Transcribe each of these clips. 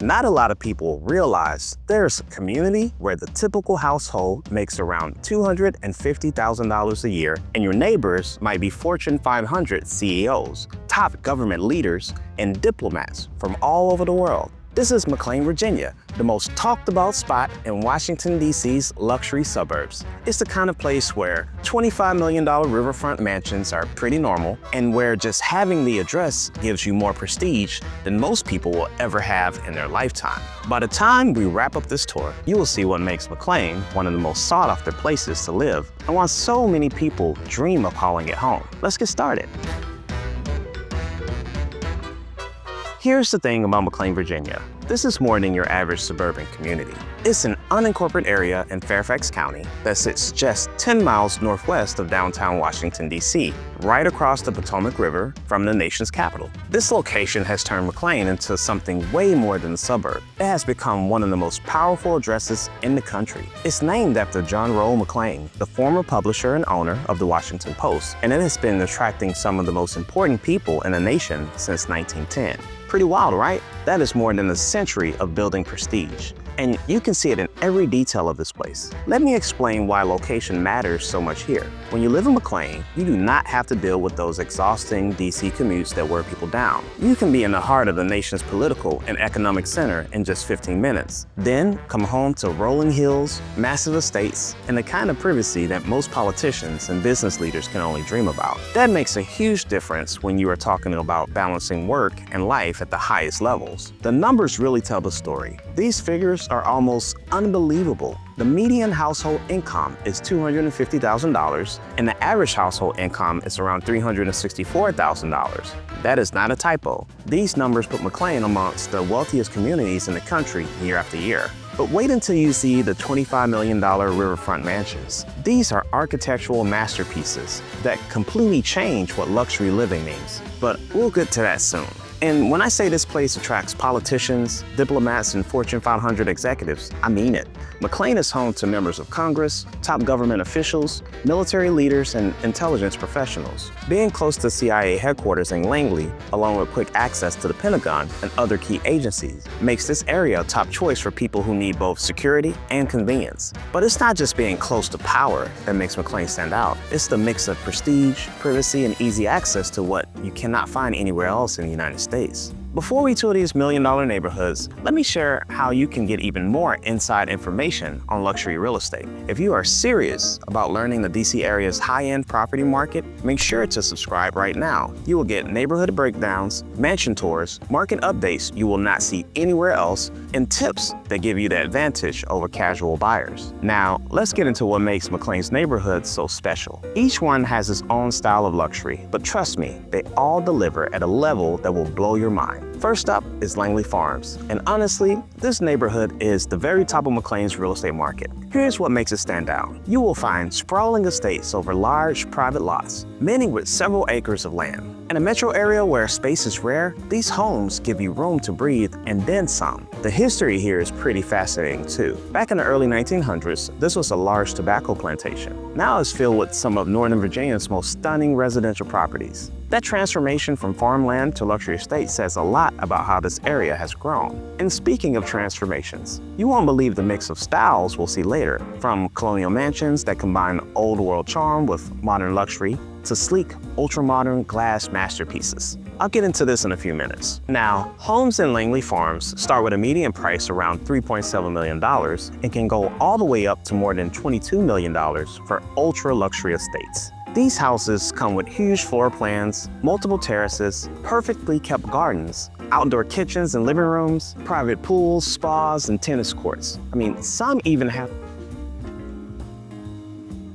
Not a lot of people realize there's a community where the typical household makes around $250,000 a year, and your neighbors might be Fortune 500 CEOs, top government leaders, and diplomats from all over the world. This is McLean, Virginia, the most talked about spot in Washington, D.C.'s luxury suburbs. It's the kind of place where $25 million riverfront mansions are pretty normal, and where just having the address gives you more prestige than most people will ever have in their lifetime. By the time we wrap up this tour, you will see what makes McLean one of the most sought-after places to live, and why so many people dream of calling it home. Let's get started. Here's the thing about McLean, Virginia. This is more than your average suburban community. It's an unincorporated area in Fairfax County that sits just 10 miles northwest of downtown Washington, D.C., right across the Potomac River from the nation's capital. This location has turned McLean into something way more than a suburb. It has become one of the most powerful addresses in the country. It's named after John Roll McLean, the former publisher and owner of the Washington Post, and it has been attracting some of the most important people in the nation since 1910. Pretty wild, right? That is more than a century of building prestige. And you can see it in every detail of this place. Let me explain why location matters so much here. When you live in McLean, you do not have to deal with those exhausting DC commutes that wear people down. You can be in the heart of the nation's political and economic center in just 15 minutes. Then come home to rolling hills, massive estates, and the kind of privacy that most politicians and business leaders can only dream about. That makes a huge difference when you are talking about balancing work and life at the highest levels. The numbers really tell the story. These figures are almost unbelievable. The median household income is $250,000, and the average household income is around $364,000. That is not a typo. These numbers put McLean amongst the wealthiest communities in the country year after year. But wait until you see the $25 million riverfront mansions. These are architectural masterpieces that completely change what luxury living means. But we'll get to that soon. And when I say this place attracts politicians, diplomats, and Fortune 500 executives, I mean it. McLean is home to members of Congress, top government officials, military leaders, and intelligence professionals. Being close to CIA headquarters in Langley, along with quick access to the Pentagon and other key agencies, makes this area a top choice for people who need both security and convenience. But it's not just being close to power that makes McLean stand out. It's the mix of prestige, privacy, and easy access to what you cannot find anywhere else in the United States. Before we tour these million-dollar neighborhoods, let me share how you can get even more inside information on luxury real estate. If you are serious about learning the DC area's high-end property market, make sure to subscribe right now. You will get neighborhood breakdowns, mansion tours, market updates you will not see anywhere else, and tips that give you the advantage over casual buyers. Now, let's get into what makes McLean's neighborhoods so special. Each one has its own style of luxury, but trust me, they all deliver at a level that will blow your mind. First up is Langley Farms, and honestly, this neighborhood is the very top of McLean's real estate market. Here's what makes it stand out. You will find sprawling estates over large private lots, many with several acres of land. In a metro area where space is rare, these homes give you room to breathe and then some. The history here is pretty fascinating too. Back in the early 1900s, this was a large tobacco plantation. Now it's filled with some of Northern Virginia's most stunning residential properties. That transformation from farmland to luxury estate says a lot about how this area has grown. And speaking of transformations, you won't believe the mix of styles we'll see later, from colonial mansions that combine old world charm with modern luxury, to sleek, ultra-modern glass masterpieces. I'll get into this in a few minutes. Now, homes in Langley Farms start with a median price around $3.7 million and can go all the way up to more than $22 million for ultra-luxury estates. These houses come with huge floor plans, multiple terraces, perfectly kept gardens, outdoor kitchens and living rooms, private pools, spas, and tennis courts. I mean, some even have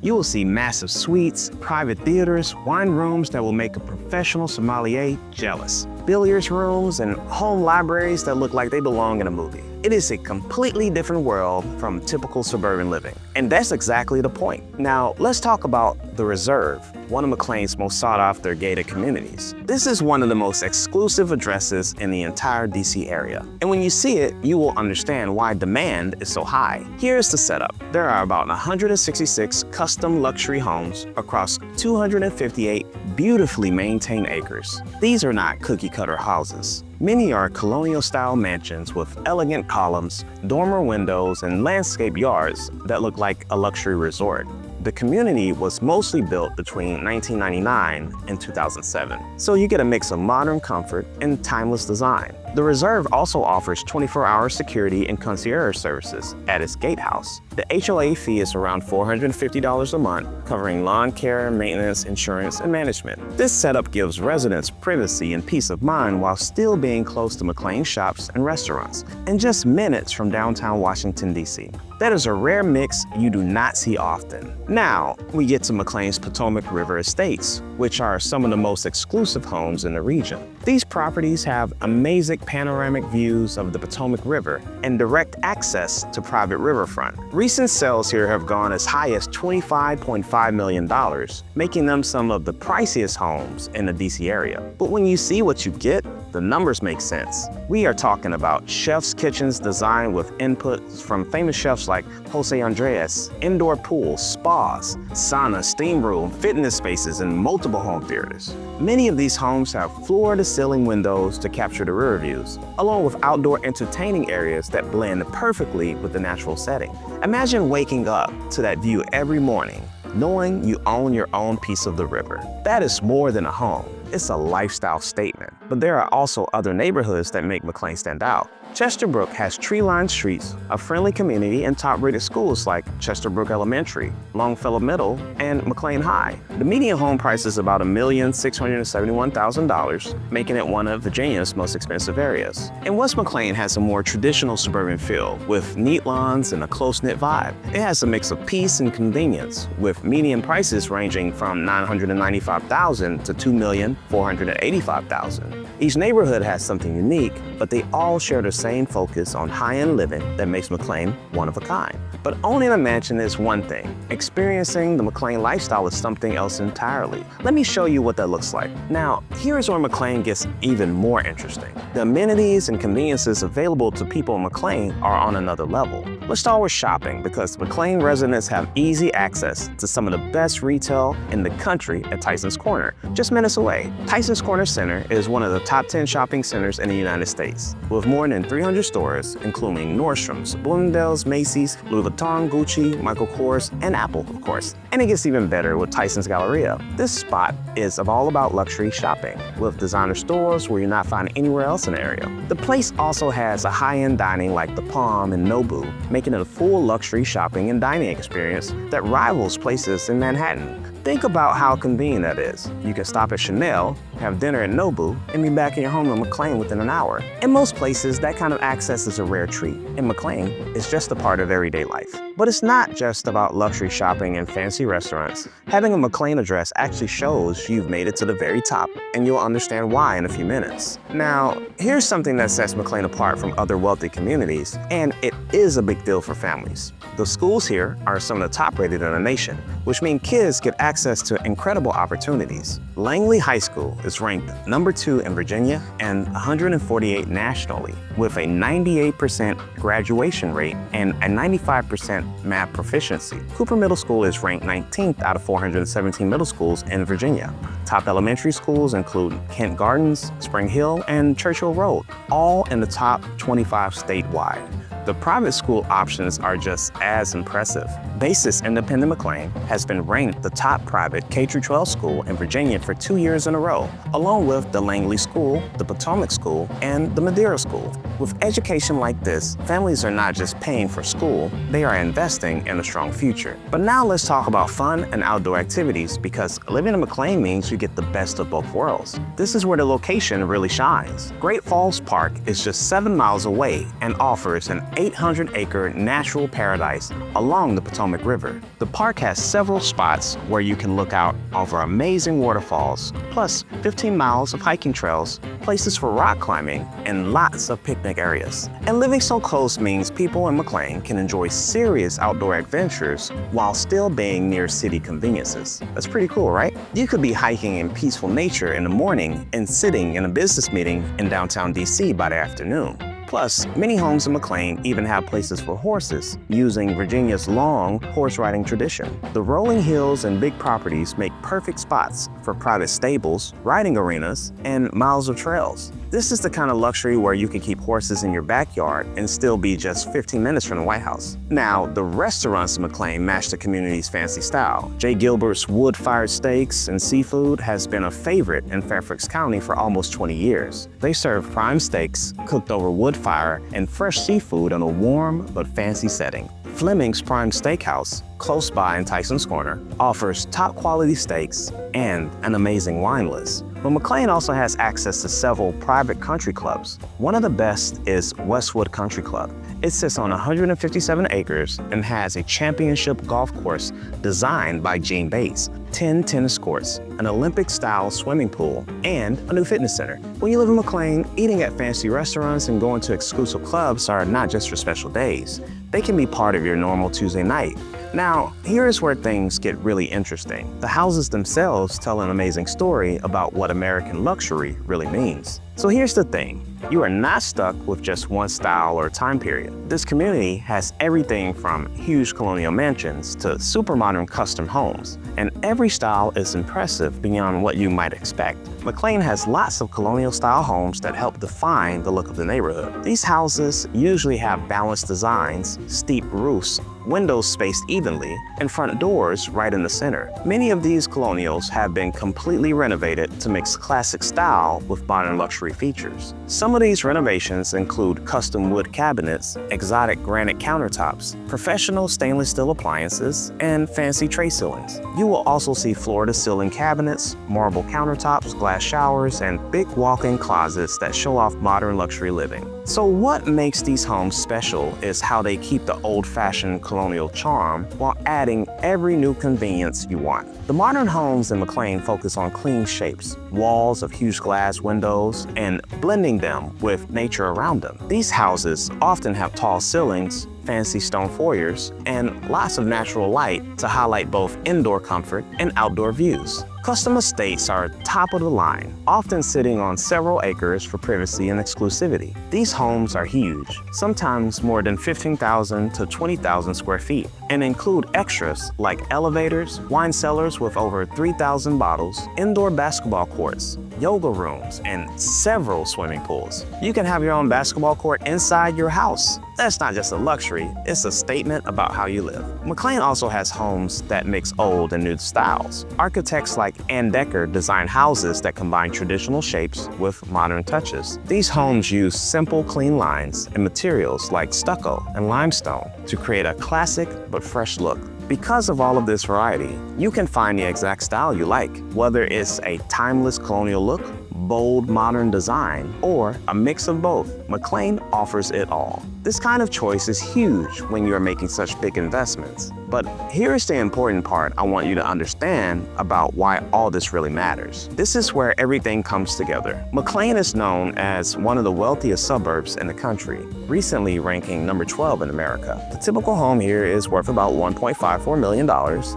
You will see massive suites, private theaters, wine rooms that will make a professional sommelier jealous, billiards rooms, and home libraries that look like they belong in a movie. It is a completely different world from typical suburban living. And that's exactly the point. Now, let's talk about The Reserve, one of McLean's most sought-after gated communities. This is one of the most exclusive addresses in the entire DC area. And when you see it, you will understand why demand is so high. Here's the setup. There are about 166 custom luxury homes across 258 beautifully maintained acres. These are not cookie-cutter houses. Many are colonial-style mansions with elegant columns, dormer windows, and landscape yards that look like a luxury resort. The community was mostly built between 1999 and 2007, so you get a mix of modern comfort and timeless design. The Reserve also offers 24-hour security and concierge services at its gatehouse. The HOA fee is around $450 a month, covering lawn care, maintenance, insurance, and management. This setup gives residents privacy and peace of mind while still being close to McLean shops and restaurants, and just minutes from downtown Washington, D.C. That is a rare mix you do not see often. Now, we get to McLean's Potomac River Estates, which are some of the most exclusive homes in the region. These properties have amazing panoramic views of the Potomac River and direct access to private riverfront. Recent sales here have gone as high as $25.5 million, making them some of the priciest homes in the DC area. But when you see what you get, the numbers make sense. We are talking about chef's kitchens designed with inputs from famous chefs like Jose Andres, indoor pools, spas, sauna, steam room, fitness spaces, and multiple home theaters. Many of these homes have floor-to-ceiling windows to capture the river views, along with outdoor entertaining areas that blend perfectly with the natural setting. Imagine waking up to that view every morning, knowing you own your own piece of the river. That is more than a home. It's a lifestyle statement. But there are also other neighborhoods that make McLean stand out. Chesterbrook has tree-lined streets, a friendly community, and top-rated schools like Chesterbrook Elementary, Longfellow Middle, and McLean High. The median home price is about $1,671,000, making it one of Virginia's most expensive areas. And West McLean has a more traditional suburban feel, with neat lawns and a close-knit vibe. It has a mix of peace and convenience, with median prices ranging from $995,000 to $2,485,000. Each neighborhood has something unique, but they all share the same focus on high-end living that makes McLean one of a kind. But owning a mansion is one thing. Experiencing the McLean lifestyle is something else entirely. Let me show you what that looks like. Now, here's where McLean gets even more interesting. The amenities and conveniences available to people in McLean are on another level. Let's start with shopping, because McLean residents have easy access to some of the best retail in the country at Tyson's Corner, just minutes away. Tyson's Corner Center is one of the top 10 shopping centers in the United States, with more than 300 stores, including Nordstrom's, Bloomingdale's, Macy's, Louis Vuitton, Gucci, Michael Kors, and Apple, of course. And it gets even better with Tyson's Galleria. This spot is all about luxury shopping, with designer stores where you're not finding anywhere else in the area. The place also has a high-end dining like the Palm and Nobu, making it a full luxury shopping and dining experience that rivals places in Manhattan. Think about how convenient that is. You can stop at Chanel, have dinner at Nobu, and be back in your home in McLean within an hour. In most places, that kind of access is a rare treat. In McLean, it's just a part of everyday life. But it's not just about luxury shopping and fancy restaurants. Having a McLean address actually shows you've made it to the very top, and you'll understand why in a few minutes. Now, here's something that sets McLean apart from other wealthy communities, and it is a big deal for families. The schools here are some of the top rated in the nation, which means kids get access to incredible opportunities. Langley High School is ranked #2 in Virginia and 148 nationally, with a 98% graduation rate and a 95% math proficiency. Cooper Middle School is ranked 19th out of 417 middle schools in Virginia. Top elementary schools include Kent Gardens, Spring Hill, and Churchill Road, all in the top 25 statewide. The private school options are just as impressive. Basis Independent McLean has been ranked the top private K-12 school in Virginia for 2 years in a row, along with the Langley School, the Potomac School, and the Madeira School. With education like this, families are not just paying for school, they are investing in a strong future. But now let's talk about fun and outdoor activities, because living in McLean means you get the best of both worlds. This is where the location really shines. Great Falls Park is just 7 miles away and offers an 800-acre natural paradise along the Potomac River. The park has several spots where you can look out over amazing waterfalls, plus 15 miles of hiking trails, places for rock climbing, and lots of picnic areas. And living so close means people in McLean can enjoy serious outdoor adventures while still being near city conveniences. That's pretty cool, right? You could be hiking in peaceful nature in the morning and sitting in a business meeting in downtown DC by the afternoon. Plus, many homes in McLean even have places for horses, using Virginia's long horse riding tradition. The rolling hills and big properties make perfect spots for private stables, riding arenas, and miles of trails. This is the kind of luxury where you can keep horses in your backyard and still be just 15 minutes from the White House. Now, the restaurants in McLean match the community's fancy style. J. Gilbert's wood-fired steaks and seafood has been a favorite in Fairfax County for almost 20 years. They serve prime steaks cooked over wood fire and fresh seafood in a warm but fancy setting. Fleming's Prime Steakhouse, close by in Tyson's Corner, offers top-quality steaks and an amazing wine list. But McLean also has access to several private country clubs. One of the best is Westwood Country Club. It sits on 157 acres and has a championship golf course designed by Gene Bates, 10 tennis courts, an Olympic-style swimming pool, and a new fitness center. When you live in McLean, eating at fancy restaurants and going to exclusive clubs are not just for special days. They can be part of your normal Tuesday night. Now, here's where things get really interesting. The houses themselves tell an amazing story about what American luxury really means. So here's the thing. You are not stuck with just one style or time period. This community has everything from huge colonial mansions to super modern custom homes, and every style is impressive beyond what you might expect. McLean has lots of colonial-style homes that help define the look of the neighborhood. These houses usually have balanced designs, steep roofs, windows spaced evenly, and front doors right in the center. Many of these colonials have been completely renovated to mix classic style with modern luxury features. Some of these renovations include custom wood cabinets, exotic granite countertops, professional stainless steel appliances, and fancy tray ceilings. You will also see floor-to-ceiling cabinets, marble countertops, glass showers, and big walk-in closets that show off modern luxury living. So what makes these homes special is how they keep the old-fashioned colonial charm while adding every new convenience you want. The modern homes in McLean focus on clean shapes, walls of huge glass windows, and blending them with nature around them. These houses often have tall ceilings, fancy stone foyers, and lots of natural light to highlight both indoor comfort and outdoor views. Custom estates are top of the line, often sitting on several acres for privacy and exclusivity. These homes are huge, sometimes more than 15,000 to 20,000 square feet, and include extras like elevators, wine cellars with over 3,000 bottles, indoor basketball courts, yoga rooms, and several swimming pools. You can have your own basketball court inside your house. That's not just a luxury, it's a statement about how you live. McLean also has homes that mix old and new styles. Architects like Ann Decker design houses that combine traditional shapes with modern touches. These homes use simple, clean lines and materials like stucco and limestone to create a classic but fresh look. Because of all of this variety, you can find the exact style you like, whether it's a timeless colonial look, bold modern design, or a mix of both. McLean offers it all. This kind of choice is huge when you are making such big investments. But here's the important part I want you to understand about why all this really matters. This is where everything comes together. McLean is known as one of the wealthiest suburbs in the country, recently ranking number 12 in America. The typical home here is worth about $1.54 million,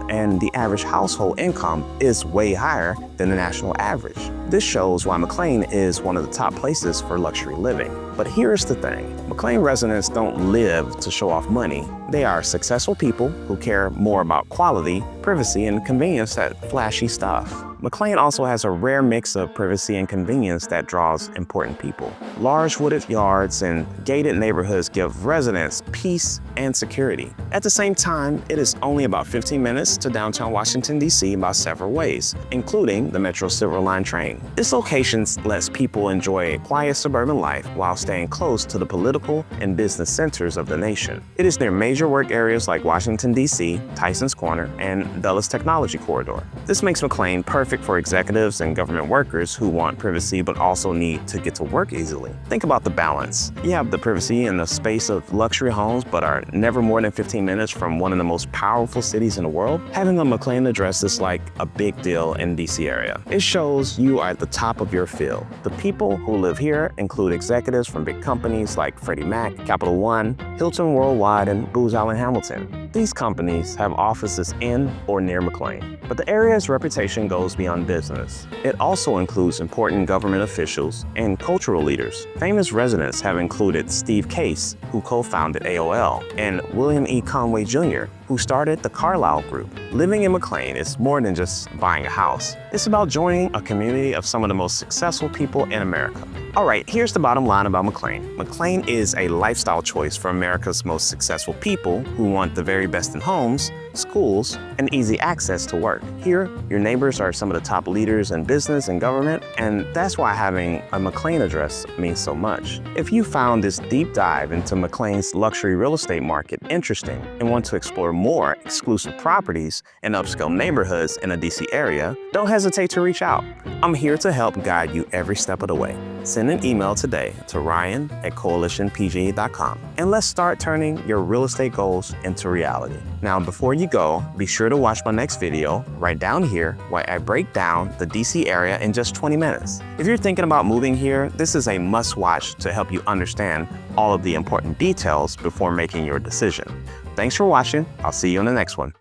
and the average household income is way higher than the national average. This shows why McLean is one of the top places for luxury living. But here's the thing. McLean residents don't live to show off money. They are successful people who care more about quality, privacy, and convenience than flashy stuff. McLean also has a rare mix of privacy and convenience that draws important people. Large wooded yards and gated neighborhoods give residents peace and security. At the same time, it is only about 15 minutes to downtown Washington, D.C. by several ways, including the Metro Silver Line train. This location lets people enjoy a quiet suburban life while staying close to the political and business centers of the nation. It is near major work areas like Washington, D.C., Tyson's Corner, and Dulles Technology Corridor. This makes McLean perfect for executives and government workers who want privacy but also need to get to work easily. Think about the balance. You have the privacy and the space of luxury homes but are never more than 15 minutes from one of the most powerful cities in the world. Having a McLean address is like a big deal in the DC area. It shows you are at the top of your field. The people who live here include executives from big companies like Freddie Mac, Capital One, Hilton Worldwide, and Booz Allen Hamilton. These companies have offices in or near McLean, but the area's reputation goes beyond business. It also includes important government officials and cultural leaders. Famous residents have included Steve Case, who co-founded AOL, and William E. Conway Jr., who started the Carlyle Group. Living in McLean is more than just buying a house. It's about joining a community of some of the most successful people in America. All right, here's the bottom line about McLean. McLean is a lifestyle choice for America's most successful people who want the very best in homes, schools, and easy access to work. Here, your neighbors are some of the top leaders in business and government, and that's why having a McLean address means so much. If you found this deep dive into McLean's luxury real estate market interesting and want to explore more exclusive properties and upscale neighborhoods in the DC area, don't hesitate to reach out. I'm here to help guide you every step of the way. Send an email today to ryan@coalitionpga.com and let's start turning your real estate goals into reality. Now, before you go, be sure to watch my next video right down here where I break down the DC area in just 20 minutes. If you're thinking about moving here, this is a must-watch to help you understand all of the important details before making your decision. Thanks for watching. I'll see you in the next one.